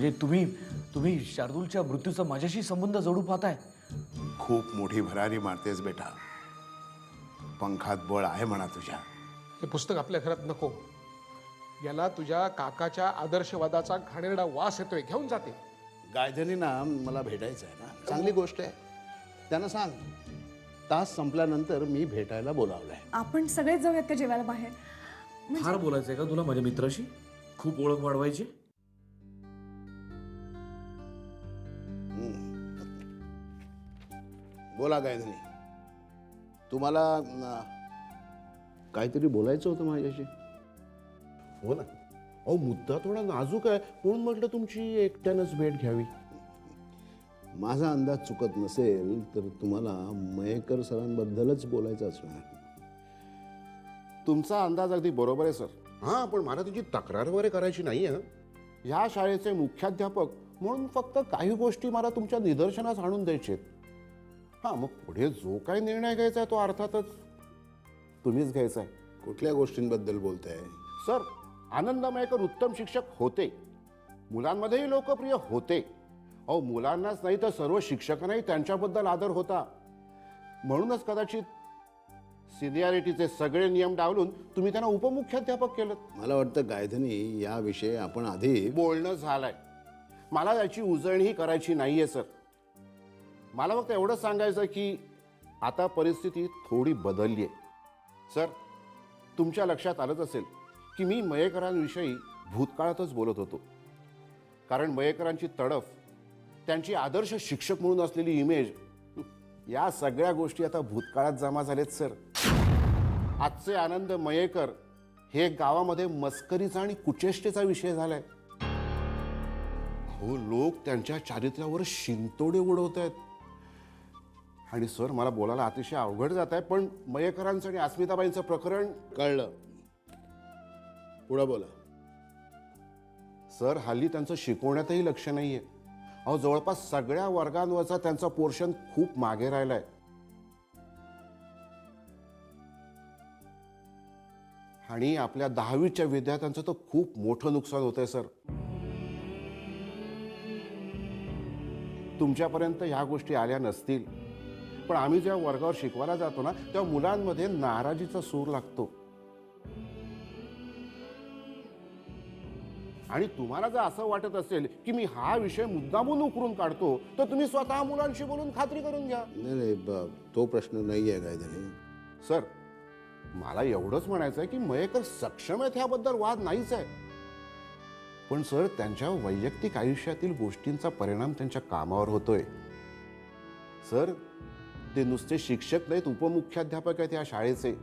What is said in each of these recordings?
म्हणजे तुम्ही तुम्ही शार्दूलच्या मृत्यूचा माझ्याशी संबंध जोडू पाहताय? खूप मोठी भरारी मारतेस बेटा. पंखात बळ आहे म्हणा तुझ्या. हे पुस्तक आपल्या घरात नको. याला तुझ्या काकाच्या आदर्शवादाचा घाणेरडा वास येतोय. घेऊन जाते. गायधनीना मला भेटायचं आहे ना, चांगली गोष्ट आहे. त्यांना सांग तास संपल्यानंतर मी भेटायला बोलावलंय. आपण सगळेच जाऊयात का जेवायला बाहेर? फार बोलायचंय का तुला माझ्या मित्राशी? खूप ओळख वाढवायची? बोला गायधनी, तुम्हाला काहीतरी बोलायचं होतं माझ्याशी. हो ना. अहो मुद्दा थोडा नाजूक आहे म्हणून म्हटलं तुमची एकट्यानंच भेट घ्यावी. माझा अंदाज चुकत नसेल तर तुम्हाला मयेकर सरांबद्दलच बोलायचं असणार. तुमचा अंदाज अगदी बरोबर आहे सर. हां, पण मला तुझी तक्रार वगैरे करायची नाही आहे. ह्या शाळेचे मुख्याध्यापक म्हणून फक्त काही गोष्टी मला तुमच्या निदर्शनास आणून द्यायचे. हां, मग पुढे जो काही निर्णय घ्यायचा आहे तो अर्थातच तुम्हीच घ्यायचा आहे. कुठल्या गोष्टींबद्दल बोलताय सर? आनंद मयेकर उत्तम शिक्षक होते, मुलांमध्येही लोकप्रिय होते. अहो मुलांनाच नाही तर सर्व शिक्षकांनाही त्यांच्याबद्दल आदर होता. म्हणूनच कदाचित सिनियरिटीचे सगळे नियम डावलून तुम्ही त्यांना उपमुख्याध्यापक केलं. मला वाटतं गायधनी याविषयी आपण आधी बोलणं झालंय. मला याची उजळणीही करायची नाहीये सर. मला फक्त एवढं सांगायचं की आता परिस्थिती थोडी बदलली आहे. सर, तुमच्या लक्षात आलंच असेल की मी मयेकरांविषयी भूतकाळातच बोलत होतो. कारण मयेकरांची तडफ, त्यांची आदर्श शिक्षक म्हणून असलेली इमेज, या सगळ्या गोष्टी आता भूतकाळात जमा झालेत सर. आजचे आनंद मयेकर हे गावामध्ये मस्करीचा आणि कुचेष्टेचा विषय झालाय. हो, लोक त्यांच्या चारित्र्यावर शिंतोडे उडवत आहेत. आणि सर, मला बोलायला अतिशय अवघड जात आहे, पण मयेकरांचं आणि अस्मिताबाईंचं प्रकरण कळलं. पुढं बोला. सर, हल्ली त्यांचं शिकवण्यातही लक्ष नाहीये. अहो, जवळपास सगळ्या वर्गांवरचा त्यांचा पोर्शन खूप मागे राहिलाय. आणि आपल्या 10वीच्या विद्यार्थ्यांचं तर खूप मोठं नुकसान होतंय सर. तुमच्यापर्यंत ह्या गोष्टी आल्या नसतील, पण आम्ही जेव्हा वर्गावर शिकवायला जातो ना, तेव्हा मुलांमध्ये नाराजीचा सूर लागतो. आणि तुम्हाला जर असं वाटत असेल की मी हा विषय मुद्दामून उकरून काढतो, तर तुम्ही स्वतः मुलांशी बोलून खात्री करून घ्या. नाही, तो प्रश्न नाही आहे गायधनी. सर, मला एवढंच म्हणायचं आहे की मयेकर सक्षम आहेत ह्याबद्दल वाद नाहीच आहे. पण सर, त्यांच्या वैयक्तिक आयुष्यातील गोष्टींचा परिणाम त्यांच्या कामावर होतोय. सर, ते नुसते शिक्षक नाहीत, उपमुख्याध्यापक आहेत या शाळेचे.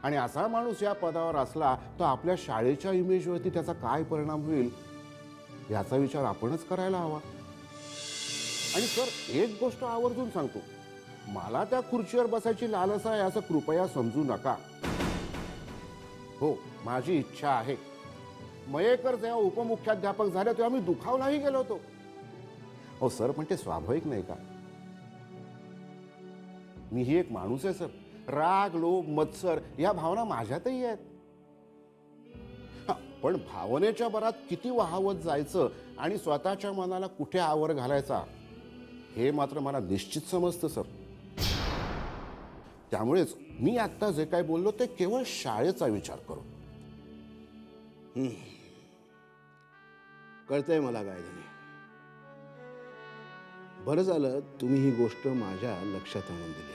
आणि असा माणूस या पदावर असला तर आपल्या शाळेच्या इमेजवरती त्याचा काय परिणाम होईल याचा विचार आपणच करायला हवा. आणि सर, एक गोष्ट आवर्जून सांगतो, मला त्या खुर्चीवर बसायची लालसा आहे असं कृपया समजू नका. हो, माझी इच्छा आहे. मयेकर जेव्हा उपमुख्याध्यापक झाले तेव्हा मी दुखावलाही गेलो होतो. हो सर, पण ते स्वाभाविक नाही का? मी ही एक माणूस आहे सर. राग, लोभ, मत्सर या भावना माझ्यातही आहेत. पण भावनेच्या भरात किती वाहवत जायचं आणि स्वतःच्या मनाला कुठे आवर घालायचा हे मात्र मला निश्चित समजतं सर. त्यामुळेच मी आता जे काय बोललो ते केवळ शाळेचा विचार करू. कळतंय मला गायधनी. बरं झालं तुम्ही ही गोष्ट माझ्या लक्षात आणून दिलीत.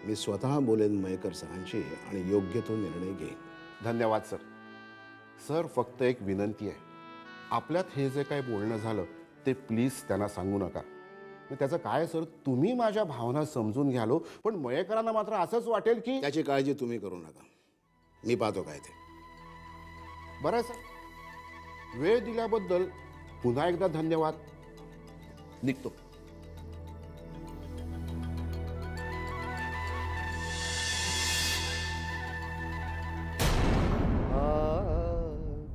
मी स्वतः बोलेन मयेकर सरांशी आणि योग्य तो निर्णय घेईन. धन्यवाद सर. सर, फक्त एक विनंती आहे. आपल्यात हे जे काय बोलणं झालं ते प्लीज त्यांना सांगू नका. त्याचं काय सर, तुम्ही माझ्या भावना समजून घ्यालो, पण मयेकरांना मात्र असंच वाटेल की. त्याची काळजी तुम्ही करू नका, मी पाहतो काय ते. बरं सर, वेळ दिल्याबद्दल पुन्हा एकदा धन्यवाद. निघतो.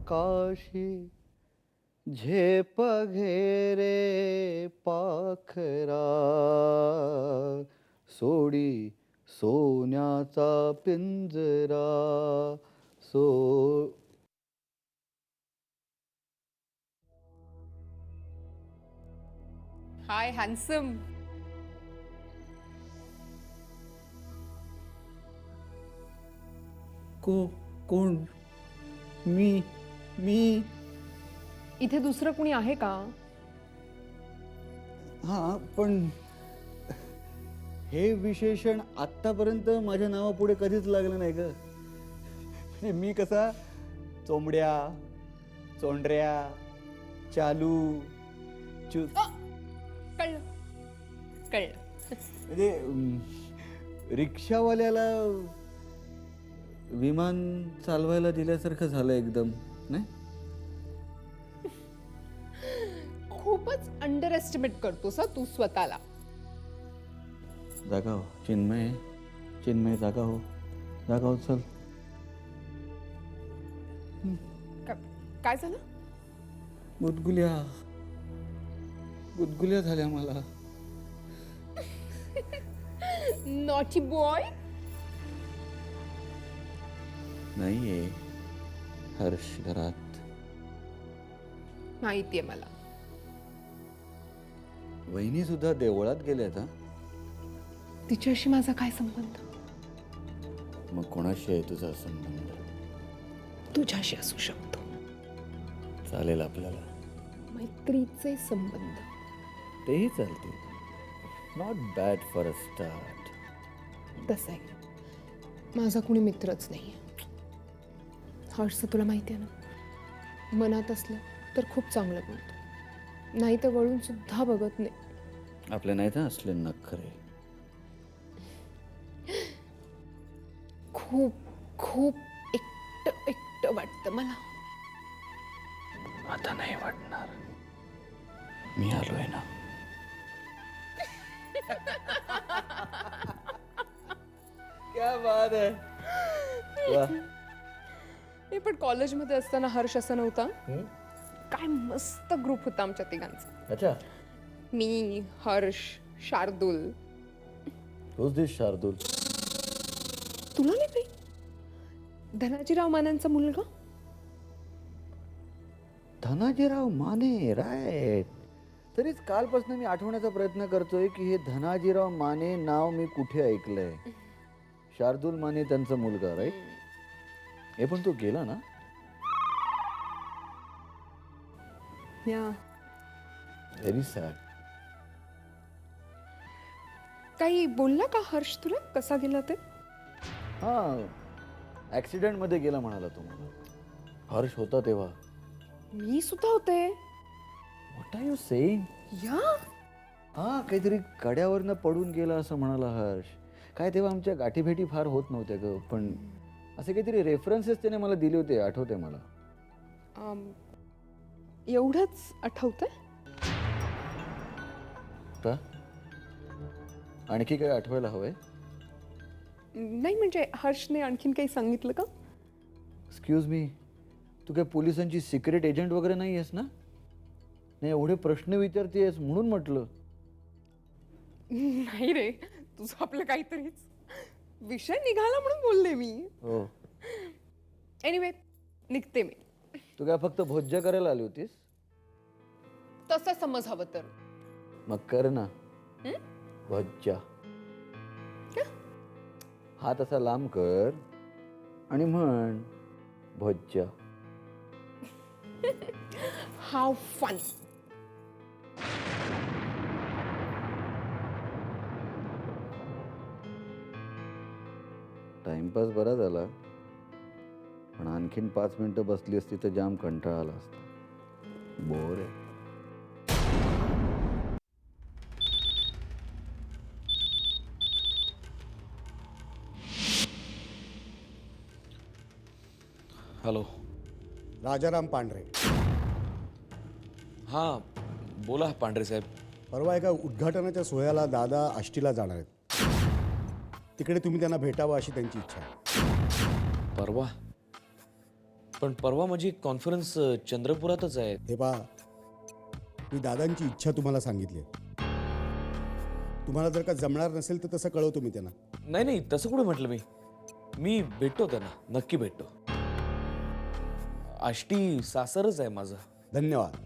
काशी झेप घेरे पाखरा सोडी सोन्याचा पिंजरा सो हाय हॅन्सम. कोण? मी इथे दुसरं कुणी आहे का? हां, पण हे विशेषण आत्तापर्यंत माझ्या नावापुढे कधीच लागलं नाही ग. म्हणजे मी कसा चोंबड्या, चोंडऱ्या, चालू, कळलं कळलं. म्हणजे रिक्षावाल्याला विमान चालवायला दिल्यासारखं झालं एकदम, नाही? खूपच अंडर एस्टिमेट करतोस हा तू स्वतःला. जागा हो चिन्मय, चिन्मय जागा हो, जागा हो. चल. काय झालं? गुदगुल्या झाल्या मला. Naughty boy. नाहीये हर्ष घरात. माहितीये मला. वहिनी सुद्धा देवळात गेल्यात. हा, तिच्याशी माझा काय संबंध? मग कोणाशी आहे तुझा संबंध? तुझ्याशी असू शकतो. चालेल आपल्याला. मैत्रीचे संबंध. तेही चालतील. Not bad for a start. तसं आहे, माझा कुणी मित्रच नाही. हर्षचं तुला माहिती आहे ना, मनात असलं तर खूप चांगलं बोलतो, नाही तर वळून सुद्धा बघत नाही. आपल्या नाही तर असले नखरे. खूप खूप एकटं एकटं वाटतं मला. आता नाही वाटणार. मी आलोय ना. क्या बात है. वाह. हे पण कॉलेजमध्ये असताना हर्ष असा नव्हता. काय मस्त ग्रुप होता आमच्या तिघांचा. अच्छा. मी, हर्ष, शार्दूल. Who's this Shardul? तुला नाही काही? धनाजीराव मानेंचा मुलगा. धनाजीराव माने, राईट. तरीच कालपासून मी आठवण्याचा प्रयत्न करतोय की हे धनाजीराव माने नाव मी कुठे ऐकलंय. शार्दूल माने त्यांचा मुलगा, राईट? हे पण तो गेला ना? या व्हेरी सॅड. काही बोलला का हर्ष तुला, कसा गेला ते? हा, ऍक्सिडेंट मध्ये गेला म्हणाला तो मला. हर्ष होता तेव्हा. मी सुद्धा होते. What are you saying? या हा, काहीतरी कड्यावरनं पडून गेला असं म्हणाला हर्ष. काय तेव्हा आमच्या गाठीभेटी फार होत नव्हत्या ग, पण असे काहीतरी रेफरन्सेस त्याने मला दिले होते, आठवते मला. एवढंच आठवतंय? का? आणखी काय आठवायला हवंय? नाही म्हणजे हर्षने आणखीन काही सांगितलं का? एक्सक्यूज मी, तू काय पोलिसांची सिक्रेट एजंट वगैरे नाही आहेस ना? नाही, एवढे प्रश्न विचारतेस म्हणून म्हटलं. नाही रे, तुझं आपलं काहीतरीच. विषय निघाला म्हणून बोलले मी. हो. एनिवे, निघते मी. तू काय फक्त भोज्या करायला आली होतीस? तसं समज हवं तर. मग कर ना भोज्या. हात असा लांब कर आणि म्हण भोज्या. हाव फन. टाइमपास बरा झाला, पण आणखीन 5 मिनिटं बसली असती तर जाम कंटाळा आला असता. बोर आहे. हॅलो. राजाराम पांढरे. हां, बोला पांढरे साहेब. परवा एका उद्घाटनाच्या सोहळ्याला दादा आष्टीला जाणार आहेत. तिकडे तुम्ही त्यांना भेटावं अशी त्यांची इच्छा आहे. परवा? पण परवा माझी कॉन्फरन्स चंद्रपुरातच आहे. हे पहा, मी दादांची इच्छा तुम्हाला सांगितली आहे. तुम्हाला जर का जमणार नसेल तर तसं कळवतो मी त्यांना. नाही नाही, तसं कुठे म्हटलं मी भेटतो त्यांना, नक्की भेटतो. आष्टी सासरच आहे माझं. धन्यवाद.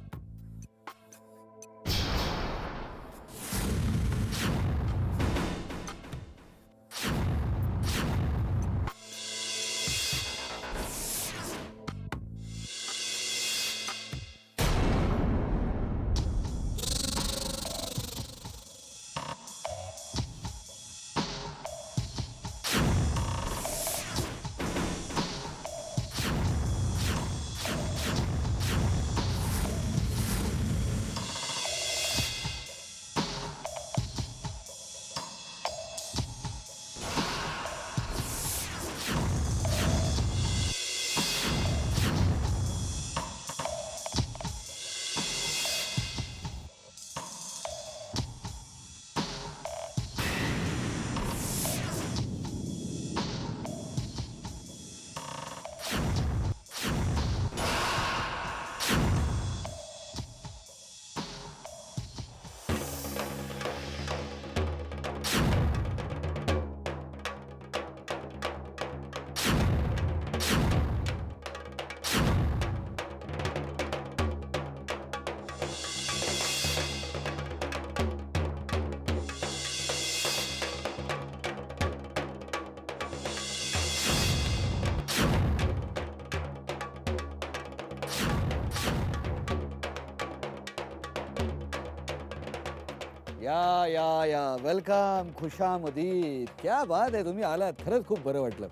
या वेलकम खुशामदीद. क्या बात आहे, तुम्ही आलात, खरंच खूप बरं वाटलं.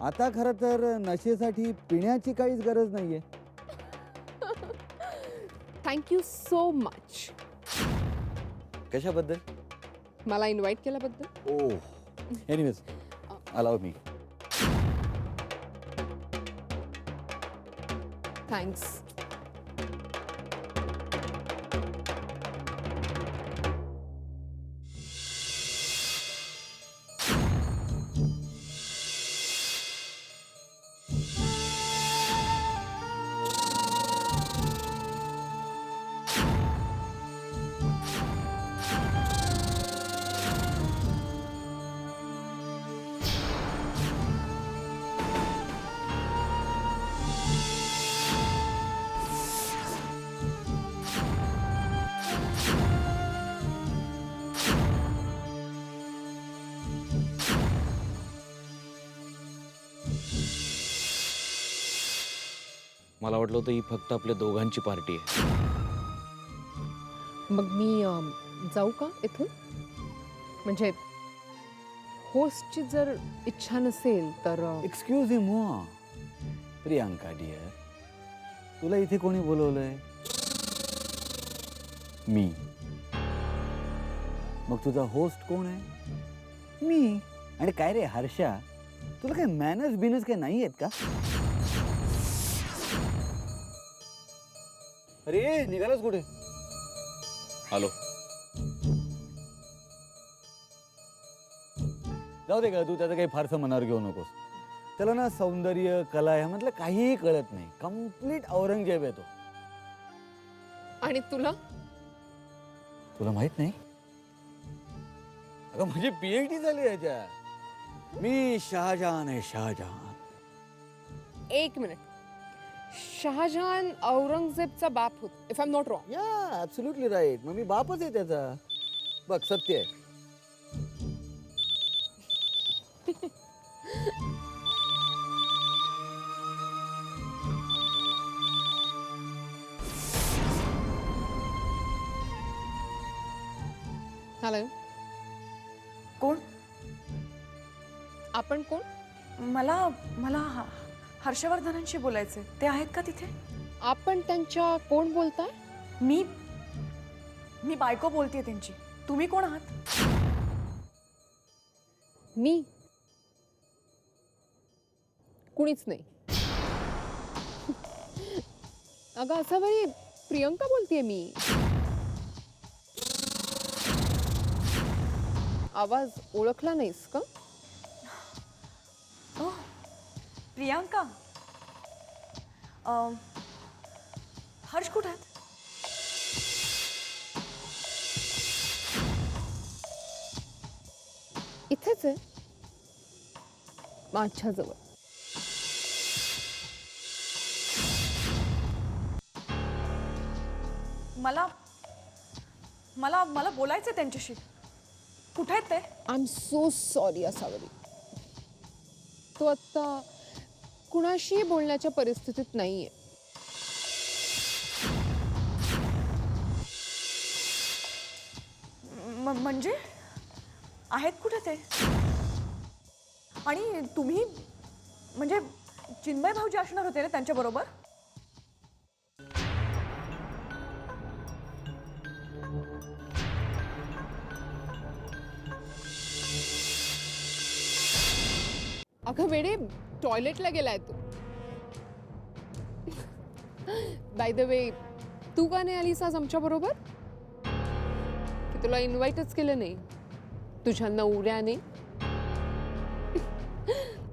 आता खरं तर नशेसाठी पिण्याची काहीच गरज नाहीये. थँक्यू सो मच कशाबद्दल? मला इन्व्हाइट केल्याबद्दल. ओह, एनिवेज अलाव मी. थँक्स. मला वाटलं होतं ही फक्त आपल्या दोघांची पार्टी आहे. मग मी जाऊ का इथून? म्हणजे होस्टची जर इच्छा नसेल तर एक्सक्यूज मी प्रियांका डिअर, तुला इथे कोणी बोलवलंय? मी. मग तुझा होस्ट कोण आहे? मी. आणि काय रे हर्षा, तुला काय मॅनर्स बिनर्स काय नाही आहेत का? अरे निघालास कुठे? हॅलो. जाऊ दे का, तू त्याचं काही फारसं मनावर घेऊ नकोस. त्याला ना सौंदर्य कला ह्यामधलं काहीही कळत नाही. कम्प्लीट औरंगजेब आहे तो. आणि तुला तुला माहित नाही? अगं माझी PhD झाली याच्या. मी शहाजहान आहे, शहाजहान. एक मिनिट. शहाजहान औरंगजेबचा बाप होता, if I am not wrong. या ऍब्सोल्युटली राईट. मग मी बापच आहे त्याचा. बघ सत्य आहे. हॅलो. कोण? आपण कोण? मला मला हर्षवर्धनांशी बोलायचे. ते आहेत का तिथे? आपण त्यांच्या कोण बोलताय? मी मी बायको बोलतेय त्यांची. तुम्ही कोण आहात? मी कुणीच नाही. अगं असं बाई, प्रियंका बोलतेय मी. आवाज ओळखला नाहीस का? ओह, प्रियांका. हर्ष कुठे आहेत? इथेच आहे माझ्याजवळ. मला मला मला बोलायचं त्यांच्याशी. कुठे आहेत ते? I am so sorry Asavari. तो आता कुणाशी बोलण्याच्या परिस्थितीत नाहीये. म्हणजे आहेत कुठे ते? आणि तुम्ही म्हणजे चिन्मय भाऊजी असणार होते ना त्यांच्याबरोबर? अगं वेडे, टॉयलेटला गेलाय तू. बाय द वे, तू का नाही आलीस आज आमच्या बरोबर? की तुला इन्व्हाइटच केलं नाही तुझ्या नवऱ्याने?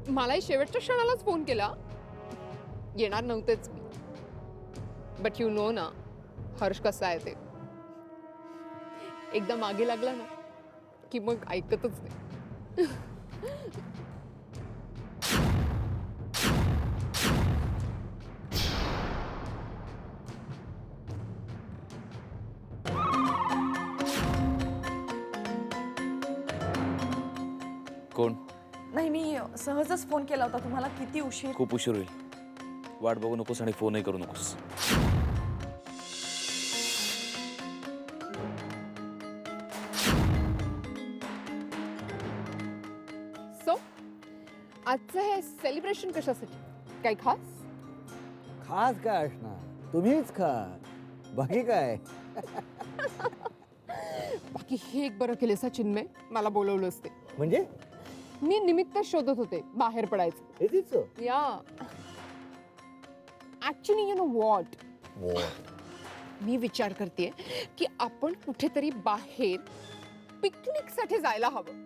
मलाही शेवटच्या क्षणालाच फोन केला. येणार नव्हतेच मी. बट यू नो ना हर्ष कसा आहे ते. एकदा मागे लागला ना की मग ऐकतच नाही. कोण? नाही, मी सहजच फोन केला होता तुम्हाला. किती उशीर? खूप उशीर होईल. वाट बघू नकोस आणि फोनही करू नकोस. सो आजचं हे सेलिब्रेशन कशासाठी? काही खास? खास काय असणार, तुम्हीच खा, बाकी काय. बाकी हे एक बरं केलं चिन्मय, मला बोलवलं असते. म्हणजे मी निमित्त शोधत होते बाहेर पडायचं. हे तिचं या ऍक्च्युली यू नो व्हॉट, मी विचार करते की आपण कुठेतरी बाहेर पिकनिक साठी जायला हवं.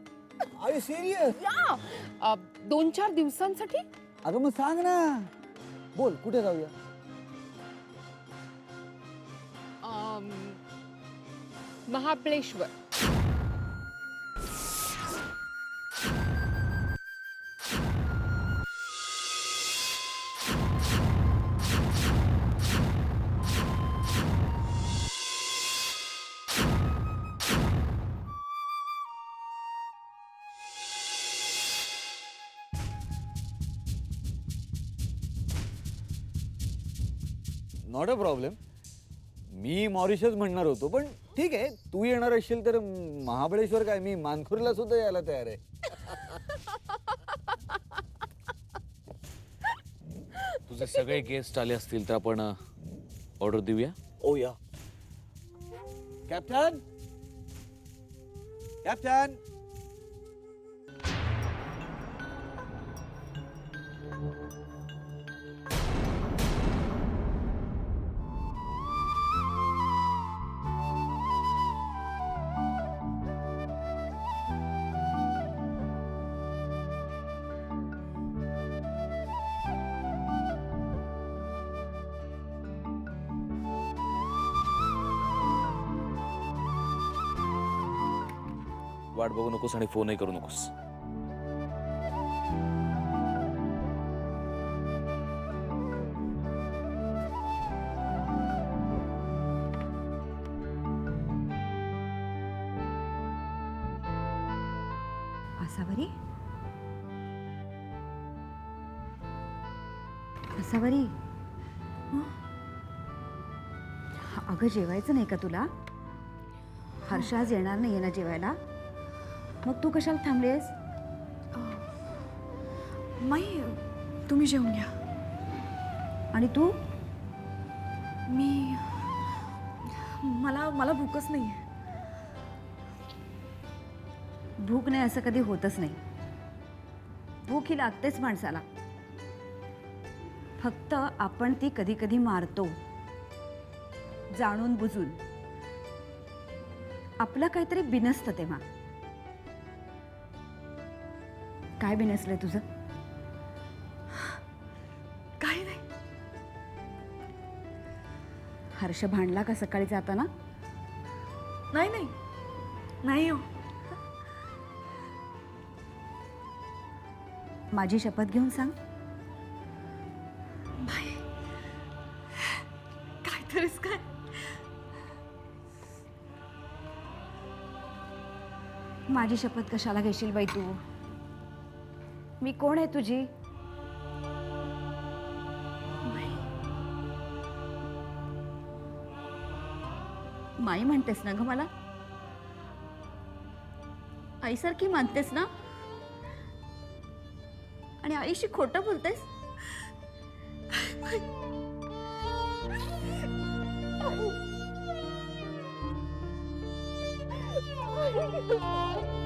अरे सिरियस? या 2-4 दिवसांसाठी. अगं मग सांग ना, बोल कुठे जाऊया. Mahabaleshwar. Not a problem. Me Mauritius म्हणणार होतो, पण ठीक आहे, तू येणार असशील तर महाबळेश्वर काय, मी मानखुर्ला सुद्धा यायला तयार आहे. तुझे सगळे गेस्ट आले असतील तर आपण ऑर्डर देऊया. ओ या कॅप्टन, कॅप्टन. वाट बघू नकोस आणि फोनही करू नकोस. आसावरी, आसावरी, अगं जेवायचं नाही का तुला? हर्ष आज येणार नाहीये ना जेवायला, मग तू कशाला थांबलीस? माई, तुम्ही जेवून घ्या. आणि तू? मला भूकच नाही. भूक नाही असं कधी होतच नाही. भूक ही लागतेच माणसाला, फक्त आपण ती कधी कधी मारतो जाणून बुजून. आपलं काहीतरी बिनसतं तेव्हा. काय बिनसलंय तुझं? काही नाही. हर्ष भांडला का सकाळी जाताना? नाही नाही नाही हो. माझी शपथ घेऊन सांग. बाई, काहीतरीच काय. माझी शपथ कशाला घेशील बाई तू? मी कोण आहे तुझी? माई म्हणतेस ना ग मला? आईसारखी मानतेस ना? आणि आईशी खोटं बोलतेस? Oh